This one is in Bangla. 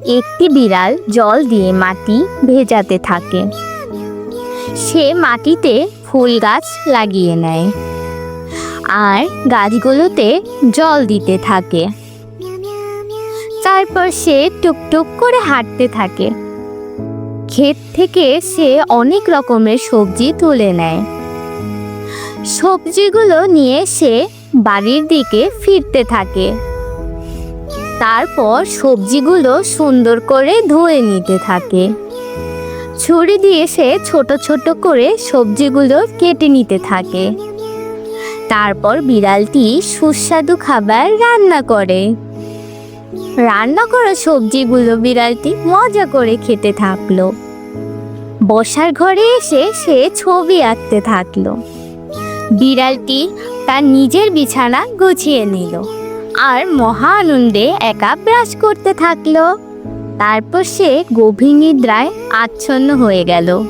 একটি বিড়াল জল দিয়ে মাটি ভেজাতে থাকে। সে মাটিতে ফুল গাছ লাগিয়ে নেয় আর গাছগুলোতে জল দিতে থাকে। তারপর সে টুকটুক করে হাঁটতে থাকে। ক্ষেত থেকে সে অনেক রকমের সবজি তুলে নেয়। সবজিগুলো নিয়ে সে বাড়ির দিকে ফিরতে থাকে। তারপর সবজিগুলো সুন্দর করে ধুয়ে নিতে থাকে। ছুরি দিয়ে সে ছোট ছোট করে সবজিগুলো কেটে নিতে থাকে। তারপর বিড়ালটি সুস্বাদু খাবার রান্না করে। রান্না করা সবজিগুলো বিড়ালটি মজা করে খেতে থাকলো। বসার ঘরে এসে সে ছবি আঁকতে থাকলো। বিড়ালটি তার নিজের বিছানা গুছিয়ে নিল আর মহা আনন্দে একা ব্রাশ করতে থাকলো। তারপর সে গভীর নিদ্রায় আচ্ছন্ন হয়ে গেল।